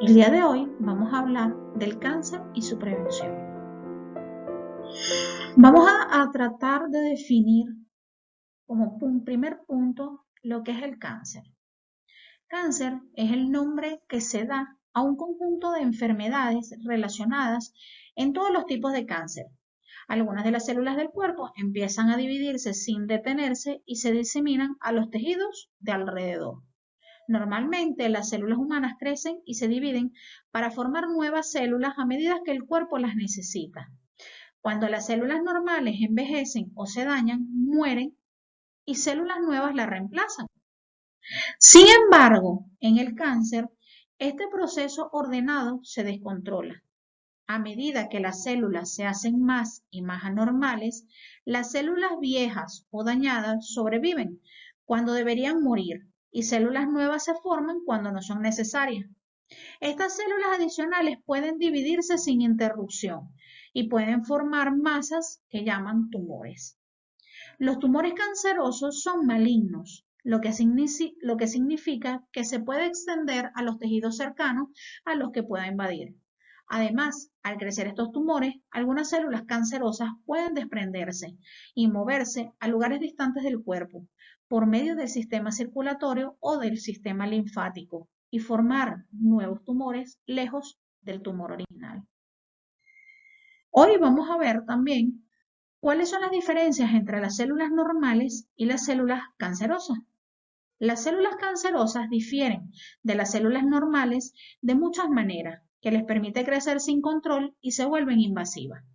El día de hoy vamos a hablar del cáncer y su prevención. Vamos a tratar de definir como un primer punto lo que es el cáncer. Cáncer es el nombre que se da a un conjunto de enfermedades relacionadas en todos los tipos de cáncer. Algunas de las células del cuerpo empiezan a dividirse sin detenerse y se diseminan a los tejidos de alrededor. Normalmente las células humanas crecen y se dividen para formar nuevas células a medida que el cuerpo las necesita. Cuando las células normales envejecen o se dañan, mueren y células nuevas las reemplazan. Sin embargo, en el cáncer, este proceso ordenado se descontrola. A medida que las células se hacen más y más anormales, las células viejas o dañadas sobreviven cuando deberían morir y células nuevas se forman cuando no son necesarias. Estas células adicionales pueden dividirse sin interrupción y pueden formar masas que llaman tumores. Los tumores cancerosos son malignos, lo que significa que se puede extender a los tejidos cercanos a los que pueda invadir. Además, al crecer estos tumores, algunas células cancerosas pueden desprenderse y moverse a lugares distantes del cuerpo por medio del sistema circulatorio o del sistema linfático y formar nuevos tumores lejos del tumor original. Hoy vamos a ver también cuáles son las diferencias entre las células normales y las células cancerosas. Las células cancerosas difieren de las células normales de muchas maneras, que les permite crecer sin control y se vuelven invasivas.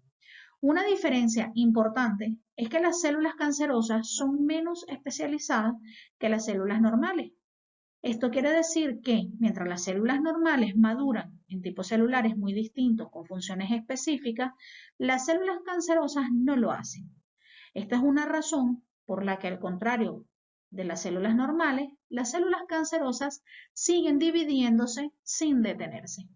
Una diferencia importante es que las células cancerosas son menos especializadas que las células normales. Esto quiere decir que, mientras las células normales maduran en tipos celulares muy distintos con funciones específicas, las células cancerosas no lo hacen. Esta es una razón por la que, al contrario de las células normales, las células cancerosas siguen dividiéndose sin detenerse.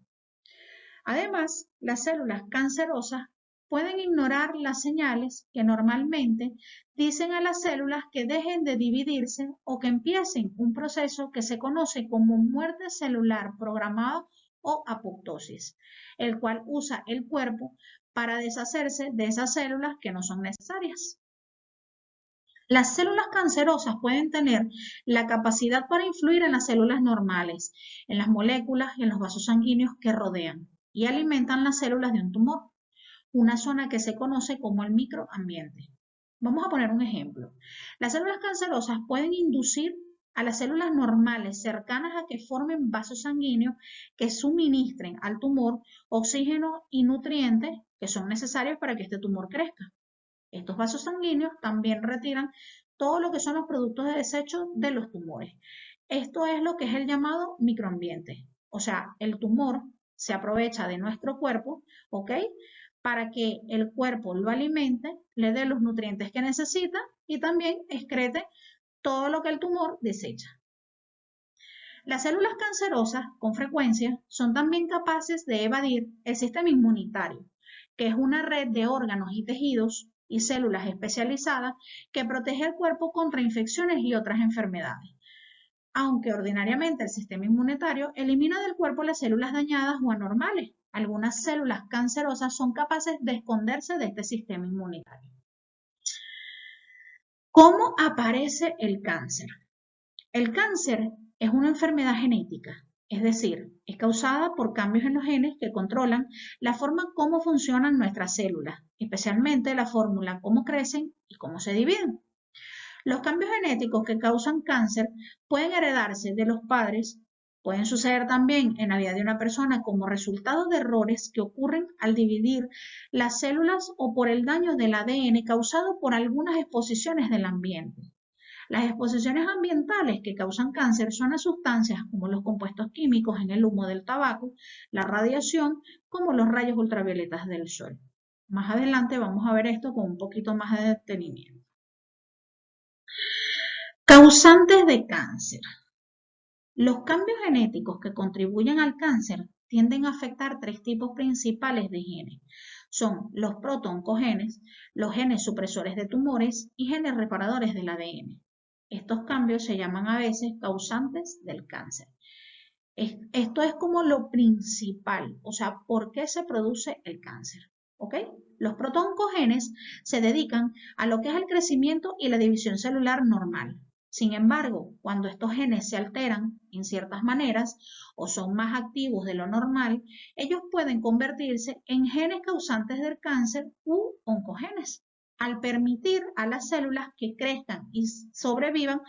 Además, las células cancerosas pueden ignorar las señales que normalmente dicen a las células que dejen de dividirse o que empiecen un proceso que se conoce como muerte celular programada o apoptosis, el cual usa el cuerpo para deshacerse de esas células que no son necesarias. Las células cancerosas pueden tener la capacidad para influir en las células normales, en las moléculas y en los vasos sanguíneos que rodean y alimentan las células de un tumor, una zona que se conoce como el microambiente. Vamos a poner un ejemplo. Las células cancerosas pueden inducir a las células normales cercanas a que formen vasos sanguíneos que suministren al tumor oxígeno y nutrientes que son necesarios para que este tumor crezca. Estos vasos sanguíneos también retiran todo lo que son los productos de desecho de los tumores. Esto es lo que es el llamado microambiente. O sea, el tumor se aprovecha de nuestro cuerpo, ¿ok? Para que el cuerpo lo alimente, le dé los nutrientes que necesita y también excrete todo lo que el tumor desecha. Las células cancerosas, con frecuencia, son también capaces de evadir el sistema inmunitario, que es una red de órganos y tejidos y células especializadas que protege al cuerpo contra infecciones y otras enfermedades. Aunque ordinariamente el sistema inmunitario elimina del cuerpo las células dañadas o anormales, algunas células cancerosas son capaces de esconderse de este sistema inmunitario. ¿Cómo aparece el cáncer? El cáncer es una enfermedad genética, es decir, es causada por cambios en los genes que controlan la forma como funcionan nuestras células, especialmente la fórmula cómo crecen y cómo se dividen. Los cambios genéticos que causan cáncer pueden heredarse de los padres, pueden suceder también en la vida de una persona como resultado de errores que ocurren al dividir las células o por el daño del ADN causado por algunas exposiciones del ambiente. Las exposiciones ambientales que causan cáncer son a sustancias como los compuestos químicos en el humo del tabaco, la radiación, como los rayos ultravioletas del sol. Más adelante vamos a ver esto con un poquito más de detenimiento. Causantes de cáncer. Los cambios genéticos que contribuyen al cáncer tienden a afectar tres tipos principales de genes. Son los protooncogenes, los genes supresores de tumores y genes reparadores del ADN. Estos cambios se llaman a veces causantes del cáncer. Esto es como lo principal, o sea, ¿por qué se produce el cáncer? ¿Ok? Los protooncogenes se dedican a lo que es el crecimiento y la división celular normal. Sin embargo, cuando estos genes se alteran en ciertas maneras o son más activos de lo normal, ellos pueden convertirse en genes causantes del cáncer u oncogenes, al permitir a las células que crezcan y sobrevivan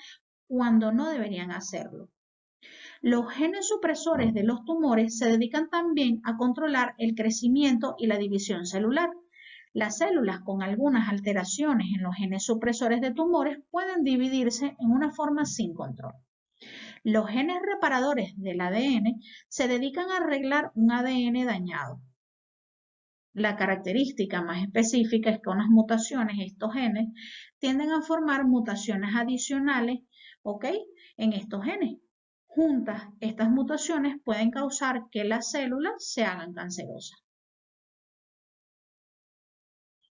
cuando no deberían hacerlo. Los genes supresores de los tumores se dedican también a controlar el crecimiento y la división celular. Las células con algunas alteraciones en los genes supresores de tumores pueden dividirse en una forma sin control. Los genes reparadores del ADN se dedican a arreglar un ADN dañado. La característica más específica es que unas mutaciones, estos genes, tienden a formar mutaciones adicionales, ¿ok?, en estos genes. Juntas, estas mutaciones pueden causar que las células se hagan cancerosas.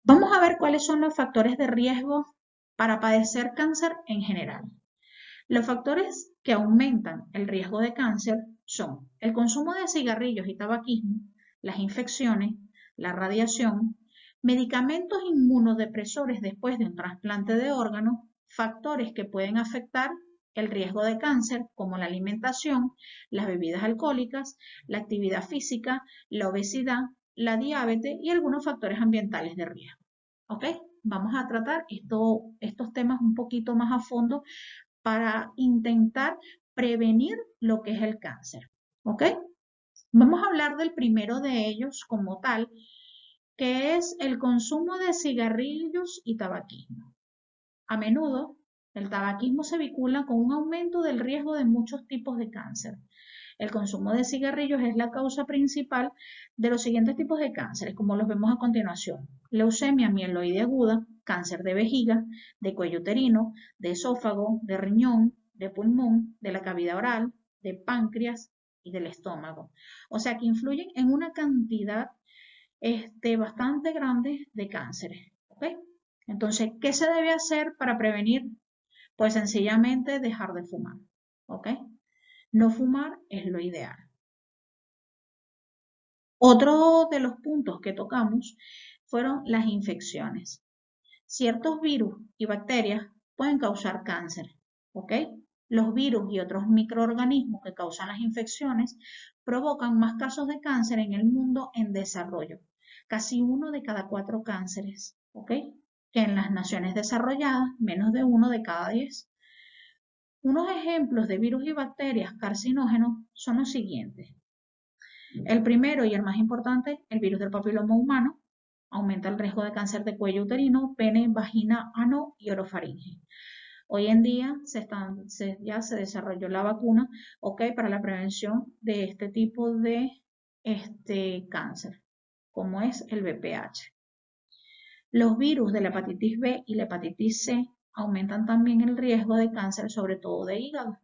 Vamos a ver cuáles son los factores de riesgo para padecer cáncer en general. Los factores que aumentan el riesgo de cáncer son el consumo de cigarrillos y tabaquismo, las infecciones, la radiación, medicamentos inmunodepresores después de un trasplante de órganos, factores que pueden afectar el riesgo de cáncer como la alimentación, las bebidas alcohólicas, la actividad física, la obesidad, la diabetes y algunos factores ambientales de riesgo. ¿Ok? Vamos a tratar estos temas un poquito más a fondo para intentar prevenir lo que es el cáncer. ¿Ok? Vamos a hablar del primero de ellos como tal, que es el consumo de cigarrillos y tabaquismo. A menudo, el tabaquismo se vincula con un aumento del riesgo de muchos tipos de cáncer. El consumo de cigarrillos es la causa principal de los siguientes tipos de cánceres, como los vemos a continuación: leucemia mieloide aguda, cáncer de vejiga, de cuello uterino, de esófago, de riñón, de pulmón, de la cavidad oral, de páncreas y del estómago. O sea que influyen en una cantidad bastante grande de cánceres. ¿Okay? Entonces, ¿qué se debe hacer para prevenir? Pues sencillamente dejar de fumar. ¿Ok? No fumar es lo ideal. Otro de los puntos que tocamos fueron las infecciones. Ciertos virus y bacterias pueden causar cáncer, ¿ok? Los virus y otros microorganismos que causan las infecciones provocan más casos de cáncer en el mundo en desarrollo, casi 1 de cada 4 cánceres, ¿ok? Que en las naciones desarrolladas, menos de 1 de cada 10. Unos ejemplos de virus y bacterias carcinógenos son los siguientes. El primero y el más importante, el virus del papiloma humano, aumenta el riesgo de cáncer de cuello uterino, pene, vagina, ano y orofaringe. Hoy en día ya se desarrolló la vacuna, para la prevención de este tipo de cáncer, como es el VPH. Los virus de la hepatitis B y la hepatitis C aumentan también el riesgo de cáncer, sobre todo de hígado.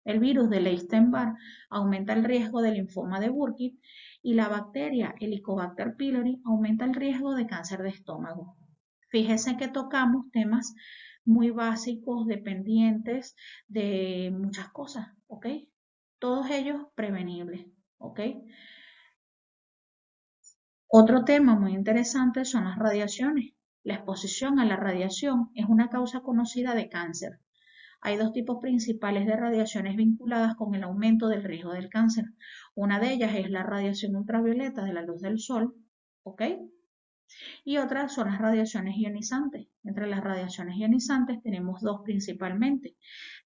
El virus de Epstein-Barr aumenta el riesgo de linfoma de Burkitt y la bacteria Helicobacter pylori aumenta el riesgo de cáncer de estómago. Fíjense que tocamos temas muy básicos, dependientes de muchas cosas, ¿ok? Todos ellos prevenibles, ¿ok? Otro tema muy interesante son las radiaciones. La exposición a la radiación es una causa conocida de cáncer. Hay 2 tipos principales de radiaciones vinculadas con el aumento del riesgo del cáncer. Una de ellas es la radiación ultravioleta de la luz del sol, ¿ok? Y otras son las radiaciones ionizantes. Entre las radiaciones ionizantes tenemos 2 principalmente.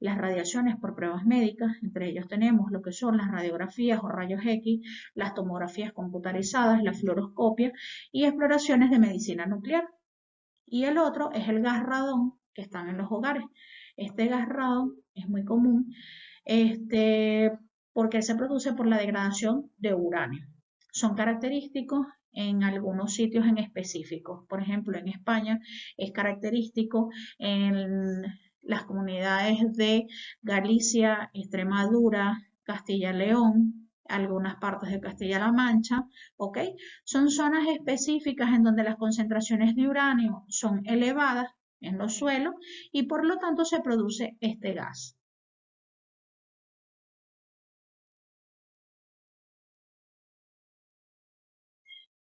Las radiaciones por pruebas médicas, entre ellos tenemos lo que son las radiografías o rayos X, las tomografías computarizadas, la fluoroscopia y exploraciones de medicina nuclear. Y el otro es el gas radón que están en los hogares. Este gas radón es muy común porque se produce por la degradación de uranio. Son característicos en algunos sitios en específico. Por ejemplo, en España es característico en las comunidades de Galicia, Extremadura, Castilla-León, algunas partes de Castilla-La Mancha, ¿ok? Son zonas específicas en donde las concentraciones de uranio son elevadas en los suelos y por lo tanto se produce este gas.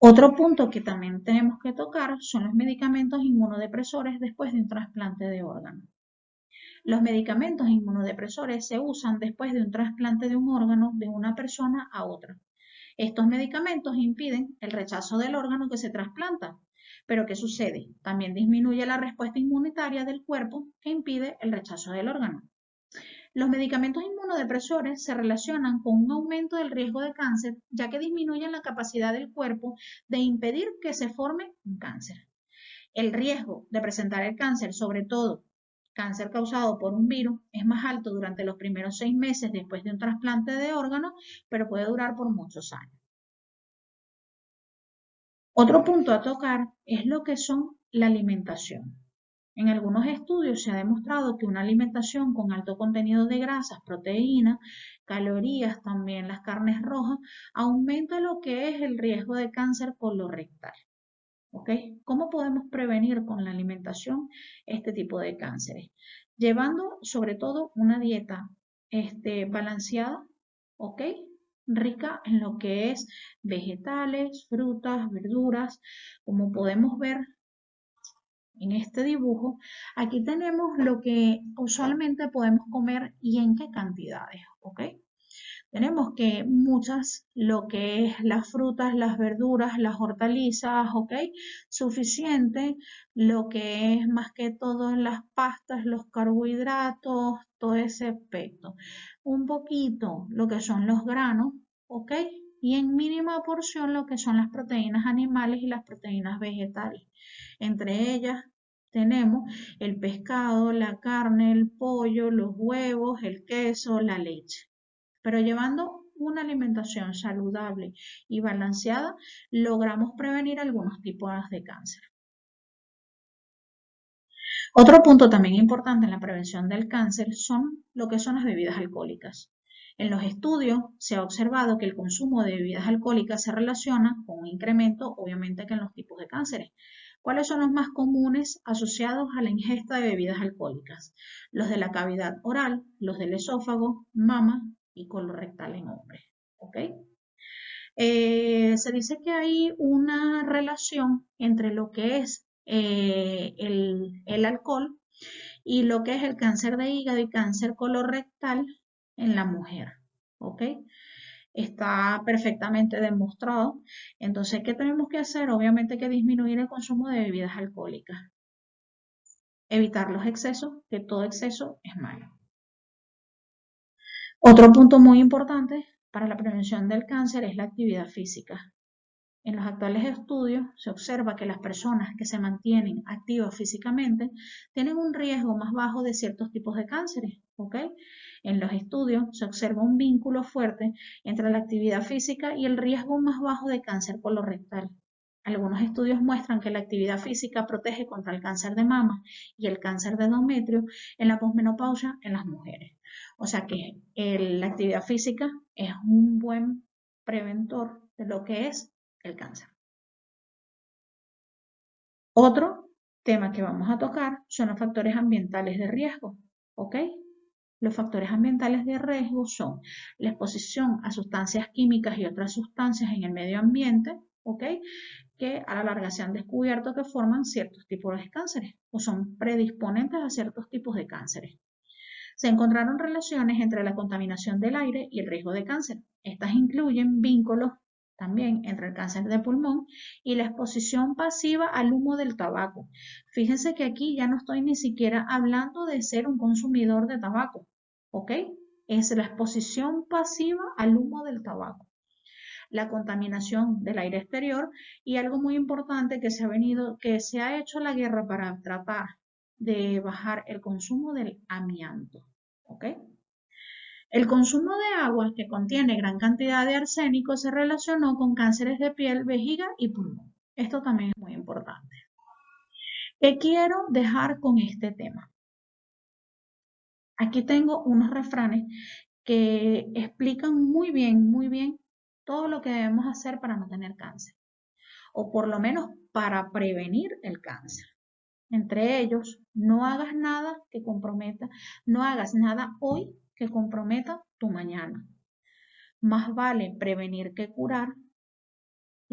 Otro punto que también tenemos que tocar son los medicamentos inmunodepresores después de un trasplante de órgano. Los medicamentos inmunodepresores se usan después de un trasplante de un órgano de una persona a otra. Estos medicamentos impiden el rechazo del órgano que se trasplanta. Pero ¿qué sucede? También disminuye la respuesta inmunitaria del cuerpo que impide el rechazo del órgano. Los medicamentos inmunodepresores se relacionan con un aumento del riesgo de cáncer, ya que disminuyen la capacidad del cuerpo de impedir que se forme un cáncer. El riesgo de presentar el cáncer, sobre todo cáncer causado por un virus, es más alto durante los primeros 6 meses después de un trasplante de órgano, pero puede durar por muchos años. Otro punto a tocar es lo que son la alimentación. En algunos estudios se ha demostrado que una alimentación con alto contenido de grasas, proteínas, calorías, también las carnes rojas, aumenta lo que es el riesgo de cáncer colorectal. ¿Ok? ¿Cómo podemos prevenir con la alimentación este tipo de cánceres? Llevando sobre todo una dieta balanceada, ¿ok? Rica en lo que es vegetales, frutas, verduras, como podemos ver en este dibujo. Aquí tenemos lo que usualmente podemos comer y en qué cantidades, ¿ok? Tenemos que muchas, lo que es las frutas, las verduras, las hortalizas, ¿ok? Suficiente, lo que es más que todo las pastas, los carbohidratos, todo ese aspecto. Un poquito lo que son los granos, ¿ok? Y en mínima porción lo que son las proteínas animales y las proteínas vegetales. Entre ellas tenemos el pescado, la carne, el pollo, los huevos, el queso, la leche. Pero llevando una alimentación saludable y balanceada, logramos prevenir algunos tipos de cáncer. Otro punto también importante en la prevención del cáncer son lo que son las bebidas alcohólicas. En los estudios se ha observado que el consumo de bebidas alcohólicas se relaciona con un incremento, obviamente, que en los tipos de cánceres. ¿Cuáles son los más comunes asociados a la ingesta de bebidas alcohólicas? Los de la cavidad oral, los del esófago, mama y colorectal en hombres. ¿Ok? Se dice que hay una relación entre lo que es el alcohol y lo que es el cáncer de hígado y cáncer colorectal en la mujer. ¿Ok? Está perfectamente demostrado. Entonces, ¿qué tenemos que hacer? Obviamente que disminuir el consumo de bebidas alcohólicas. Evitar los excesos, que todo exceso es malo. Otro punto muy importante para la prevención del cáncer es la actividad física. En los actuales estudios se observa que las personas que se mantienen activas físicamente tienen un riesgo más bajo de ciertos tipos de cánceres. ¿Ok? En los estudios se observa un vínculo fuerte entre la actividad física y el riesgo más bajo de cáncer colorectal. Algunos estudios muestran que la actividad física protege contra el cáncer de mama y el cáncer de endometrio en la posmenopausia en las mujeres. O sea que la actividad física es un buen preventor de lo que es el cáncer. Otro tema que vamos a tocar son los factores ambientales de riesgo, ¿ok? Los factores ambientales de riesgo son la exposición a sustancias químicas y otras sustancias en el medio ambiente, ¿ok? Que a la larga se han descubierto que forman ciertos tipos de cánceres o son predisponentes a ciertos tipos de cánceres. Se encontraron relaciones entre la contaminación del aire y el riesgo de cáncer. Estas incluyen vínculos también entre el cáncer de pulmón y la exposición pasiva al humo del tabaco. Fíjense que aquí ya no estoy ni siquiera hablando de ser un consumidor de tabaco, ¿ok? Es la exposición pasiva al humo del tabaco, la contaminación del aire exterior y algo muy importante que se ha hecho la guerra para tratar de bajar el consumo del amianto, ¿ok? El consumo de agua que contiene gran cantidad de arsénico se relacionó con cánceres de piel, vejiga y pulmón. Esto también es muy importante. ¿Qué quiero dejar con este tema? Aquí tengo unos refranes que explican muy bien todo lo que debemos hacer para no tener cáncer, o por lo menos para prevenir el cáncer. Entre ellos, no hagas nada que comprometa, no hagas nada hoy que comprometa tu mañana. Más vale prevenir que curar.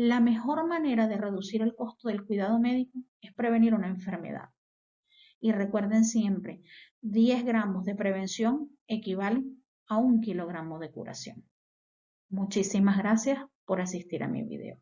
La mejor manera de reducir el costo del cuidado médico es prevenir una enfermedad. Y recuerden siempre, 10 gramos de prevención equivalen a 1 kilogramo de curación. Muchísimas gracias por asistir a mi video.